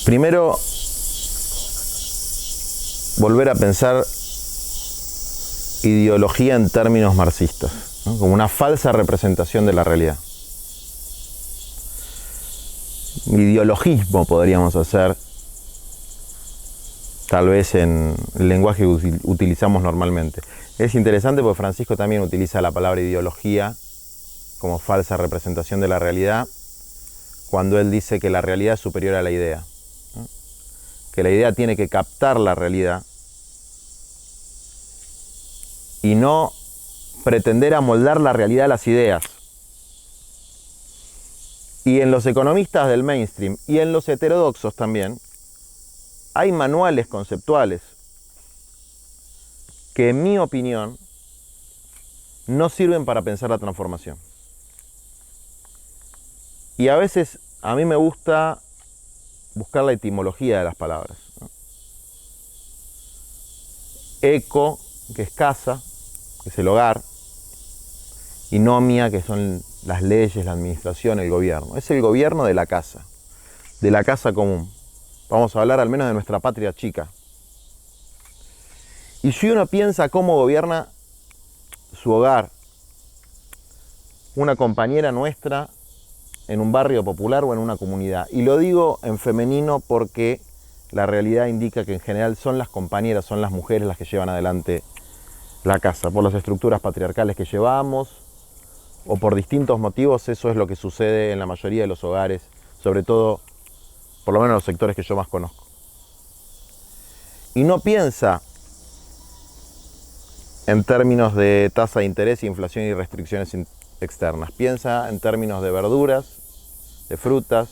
Primero, volver a pensar ideología en términos marxistas, ¿no? Como una falsa representación de la realidad. Ideologismo podríamos hacer, tal vez en el lenguaje que utilizamos normalmente. Es interesante porque Francisco también utiliza la palabra ideología como falsa representación de la realidad, cuando él dice que la realidad es superior a la idea, ¿no? Que la idea tiene que captar la realidad y no pretender amoldar la realidad a las ideas. Y en los economistas del mainstream y en los heterodoxos también hay manuales conceptuales que, en mi opinión, no sirven para pensar la transformación. Y a veces a mí me gusta buscar la etimología de las palabras, ¿no? Eco, que es casa, que es el hogar, y nomia, que son las leyes, la administración, el gobierno. Es el gobierno de la casa común. Vamos a hablar al menos de nuestra patria chica. Y si uno piensa cómo gobierna su hogar, una compañera nuestra en un barrio popular o en una comunidad, y lo digo en femenino porque la realidad indica que en general son las compañeras, son las mujeres las que llevan adelante la casa, por las estructuras patriarcales que llevamos, o por distintos motivos. Eso es lo que sucede en la mayoría de los hogares, sobre todo, por lo menos en los sectores que yo más conozco. Y no piensa en términos de tasa de interés, inflación y restricciones externas. Piensa en términos de verduras, de frutas,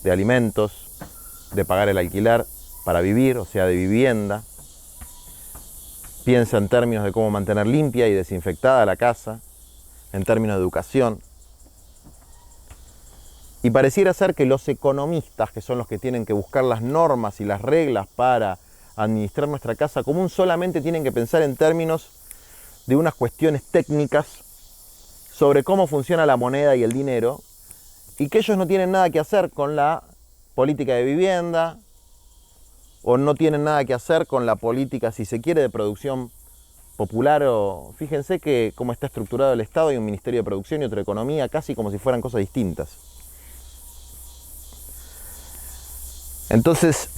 de alimentos, de pagar el alquiler para vivir, o sea, de vivienda. Piensa en términos de cómo mantener limpia y desinfectada la casa, en términos de educación. Y pareciera ser que los economistas, que son los que tienen que buscar las normas y las reglas para administrar nuestra casa común, solamente tienen que pensar en términos de unas cuestiones técnicas sobre cómo funciona la moneda y el dinero, y que ellos no tienen nada que hacer con la política de vivienda, o no tienen nada que hacer con la política, si se quiere, de producción popular. O fíjense que cómo está estructurado el Estado, hay un Ministerio de Producción y otro de Economía, casi como si fueran cosas distintas. Entonces,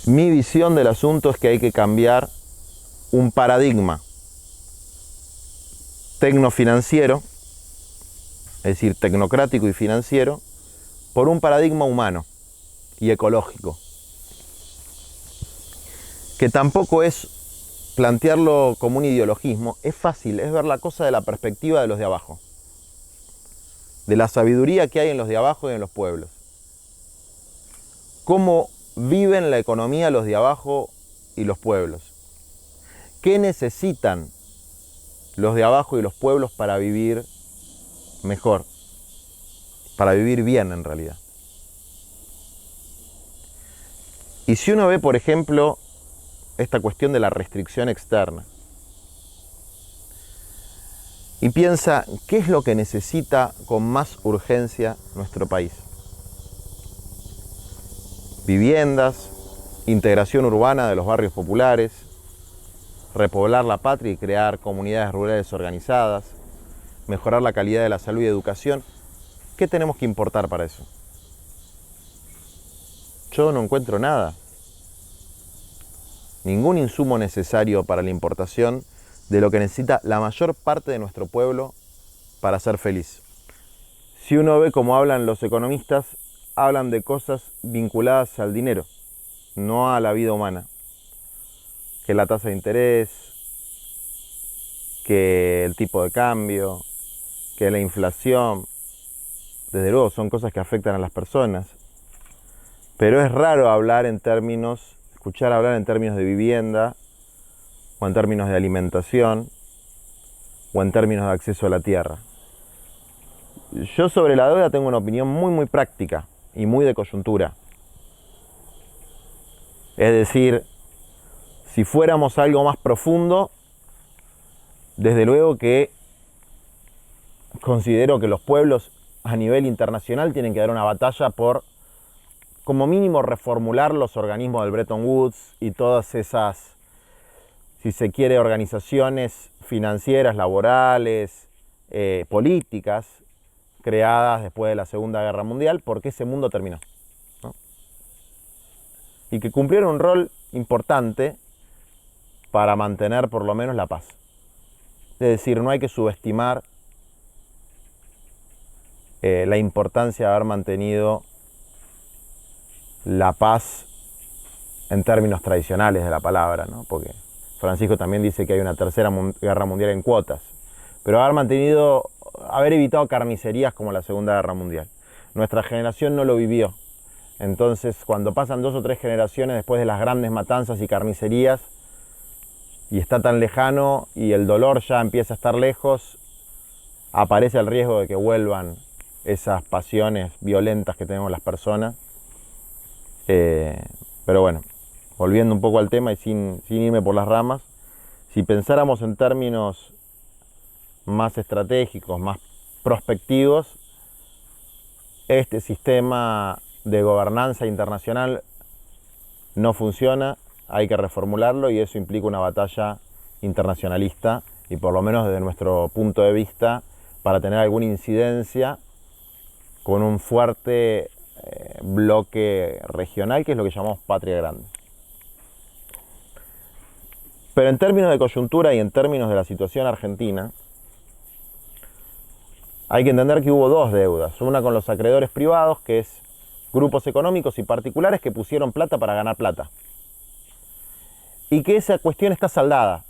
mi visión del asunto es que hay que cambiar un paradigma tecnofinanciero, es decir, tecnocrático y financiero, por un paradigma humano y ecológico, que tampoco es plantearlo como un ideologismo. Es fácil, es ver la cosa de la perspectiva de los de abajo, de la sabiduría que hay en los de abajo y en los pueblos. Cómo viven la economía los de abajo y los pueblos. ¿Qué necesitan los de abajo y los pueblos para vivir mejor? Para vivir bien, en realidad. Y si uno ve, por ejemplo, esta cuestión de la restricción externa, y piensa qué es lo que necesita con más urgencia nuestro país. Viviendas, integración urbana de los barrios populares, repoblar la patria y crear comunidades rurales organizadas, mejorar la calidad de la salud y educación. ¿Qué tenemos que importar para eso? Yo no encuentro nada. Ningún insumo necesario para la importación de lo que necesita la mayor parte de nuestro pueblo para ser feliz. Si uno ve cómo hablan los economistas, hablan de cosas vinculadas al dinero, no a la vida humana. Que la tasa de interés, que el tipo de cambio, que la inflación. Desde luego son cosas que afectan a las personas, pero es raro escuchar hablar en términos de vivienda, o en términos de alimentación, o en términos de acceso a la tierra. Yo sobre la deuda tengo una opinión muy práctica y muy de coyuntura. Es decir, si fuéramos algo más profundo, desde luego que considero que los pueblos a nivel internacional tienen que dar una batalla por como mínimo reformular los organismos del Bretton Woods y todas esas, si se quiere, organizaciones financieras, laborales, políticas, creadas después de la Segunda Guerra Mundial, porque ese mundo terminó, ¿no? Y que cumplieron un rol importante para mantener por lo menos la paz. Es decir, no hay que subestimar la importancia de haber mantenido la paz en términos tradicionales de la palabra, ¿no? Porque Francisco también dice que hay una tercera guerra mundial en cuotas, pero haber evitado carnicerías como la Segunda Guerra Mundial. Nuestra generación no lo vivió. Entonces, cuando pasan 2 o 3 generaciones después de las grandes matanzas y carnicerías, y está tan lejano y el dolor ya empieza a estar lejos, aparece el riesgo de que vuelvan esas pasiones violentas que tenemos las personas. Pero bueno, volviendo un poco al tema y sin irme por las ramas, si pensáramos en términos más estratégicos, más prospectivos, este sistema de gobernanza internacional no funciona, hay que reformularlo y eso implica una batalla internacionalista y por lo menos desde nuestro punto de vista para tener alguna incidencia con un fuerte bloque regional que es lo que llamamos patria grande. Pero en términos de coyuntura y en términos de la situación argentina, hay que entender que hubo 2 deudas, una con los acreedores privados, que es grupos económicos y particulares que pusieron plata para ganar plata. Y que esa cuestión está saldada.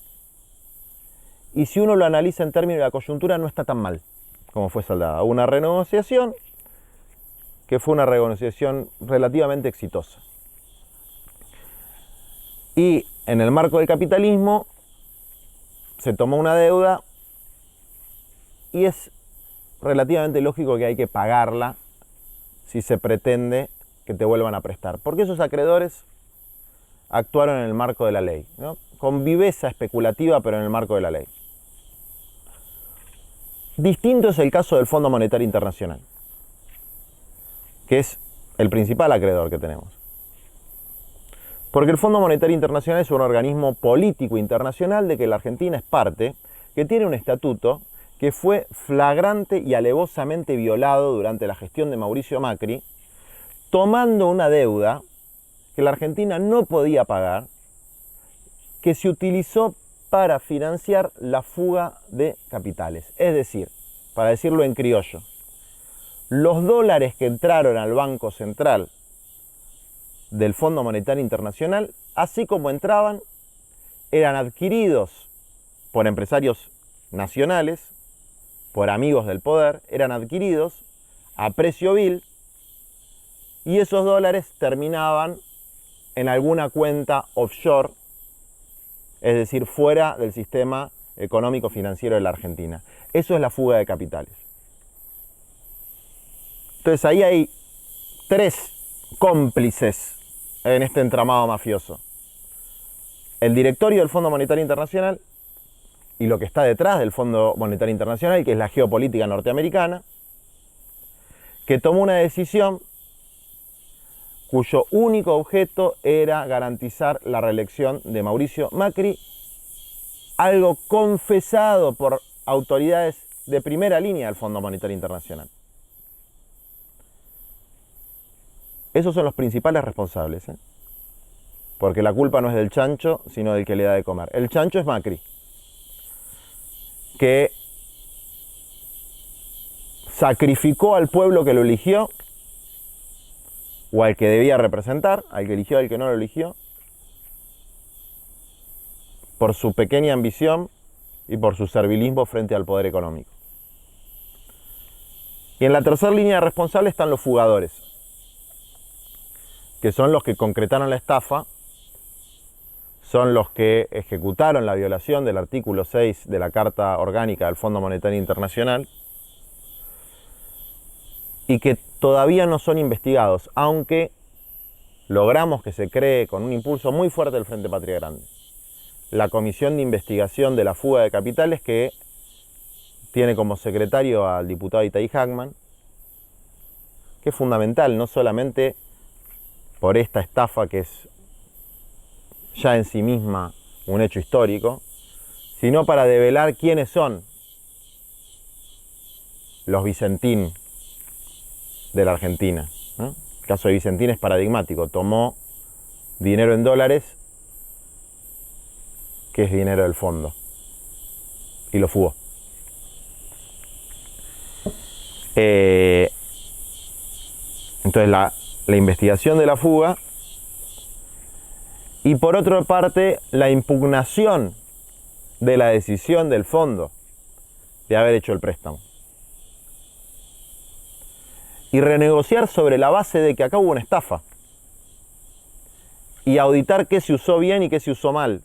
Y si uno lo analiza en términos de la coyuntura, no está tan mal como fue saldada. Hubo una renegociación que fue una renegociación relativamente exitosa. Y en el marco del capitalismo se tomó una deuda y es relativamente lógico que hay que pagarla si se pretende que te vuelvan a prestar. Porque esos acreedores actuaron en el marco de la ley, ¿no? Con viveza especulativa, pero en el marco de la ley. Distinto es el caso del Fondo Monetario Internacional, que es el principal acreedor que tenemos. Porque el Fondo Monetario Internacional es un organismo político internacional de que la Argentina es parte, que tiene un estatuto que fue flagrante y alevosamente violado durante la gestión de Mauricio Macri, tomando una deuda que la Argentina no podía pagar, que se utilizó para financiar la fuga de capitales. Es decir, para decirlo en criollo, los dólares que entraron al Banco Central del Fondo Monetario Internacional, así como entraban, eran adquiridos por empresarios nacionales, por amigos del poder, eran adquiridos a precio vil y esos dólares terminaban en alguna cuenta offshore, es decir, fuera del sistema económico financiero de la Argentina. Eso es la fuga de capitales. Entonces ahí hay 3 cómplices en este entramado mafioso. El directorio del Fondo Monetario Internacional y lo que está detrás del Fondo Monetario Internacional, que es la geopolítica norteamericana, que tomó una decisión cuyo único objeto era garantizar la reelección de Mauricio Macri, algo confesado por autoridades de primera línea del Fondo Monetario Internacional. Esos son los principales responsables, ¿eh? Porque la culpa no es del chancho, sino del que le da de comer. El chancho es Macri, que sacrificó al pueblo que lo eligió, o al que debía representar, al que eligió, al que no lo eligió, por su pequeña ambición y por su servilismo frente al poder económico. Y en la tercera línea de responsables están los fugadores, que son los que concretaron la estafa, son los que ejecutaron la violación del artículo 6 de la Carta Orgánica del Fondo Monetario Internacional y que todavía no son investigados, aunque logramos que se cree con un impulso muy fuerte del Frente Patria Grande la Comisión de Investigación de la Fuga de Capitales, que tiene como secretario al diputado Itaí Hackman, que es fundamental no solamente por esta estafa que es ya en sí misma un hecho histórico, sino para develar quiénes son los Vicentín de la Argentina, ¿no? El caso de Vicentín es paradigmático, tomó dinero en dólares, que es dinero del fondo, y lo fugó. Entonces la investigación de la fuga y por otra parte la impugnación de la decisión del fondo de haber hecho el préstamo. Y renegociar sobre la base de que acá hubo una estafa. Y auditar qué se usó bien y qué se usó mal.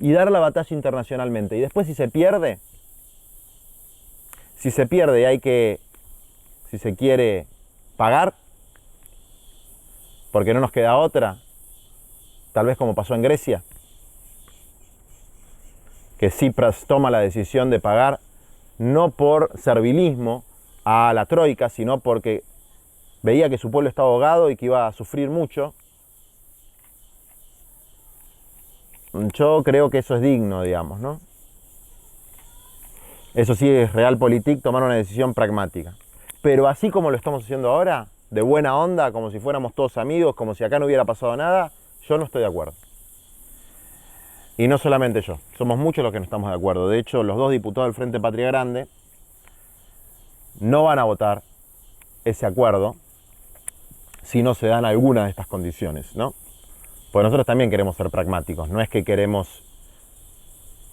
Y dar la batalla internacionalmente. Y después si se pierde y hay que, si se quiere, pagar, porque no nos queda otra, tal vez como pasó en Grecia, que Tsipras toma la decisión de pagar no por servilismo a la troika, sino porque veía que su pueblo estaba ahogado y que iba a sufrir mucho. Yo creo que eso es digno, digamos, ¿no? Eso sí es realpolitik, tomar una decisión pragmática. Pero así como lo estamos haciendo ahora, de buena onda, como si fuéramos todos amigos, como si acá no hubiera pasado nada, yo no estoy de acuerdo. Y no solamente yo, somos muchos los que no estamos de acuerdo. De hecho, los dos diputados del Frente Patria Grande no van a votar ese acuerdo si no se dan alguna de estas condiciones, ¿no? Porque nosotros también queremos ser pragmáticos, no es que queremos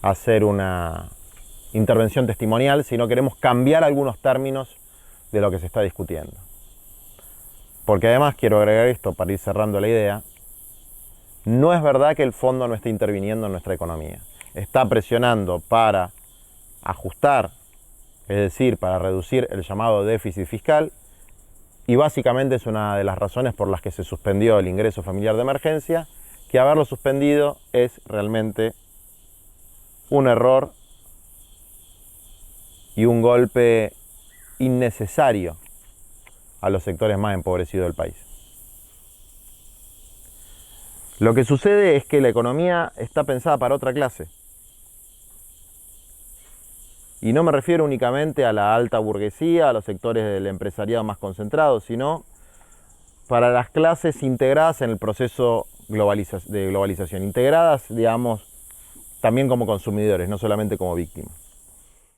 hacer una intervención testimonial, sino queremos cambiar algunos términos de lo que se está discutiendo. Porque además quiero agregar esto para ir cerrando la idea, no es verdad que el fondo no esté interviniendo en nuestra economía. Está presionando para ajustar, es decir, para reducir el llamado déficit fiscal, y básicamente es una de las razones por las que se suspendió el ingreso familiar de emergencia, que haberlo suspendido es realmente un error y un golpe innecesario a los sectores más empobrecidos del país. Lo que sucede es que la economía está pensada para otra clase. Y no me refiero únicamente a la alta burguesía, a los sectores del empresariado más concentrados, sino para las clases integradas en el proceso de globalización. Integradas, digamos, también como consumidores, no solamente como víctimas.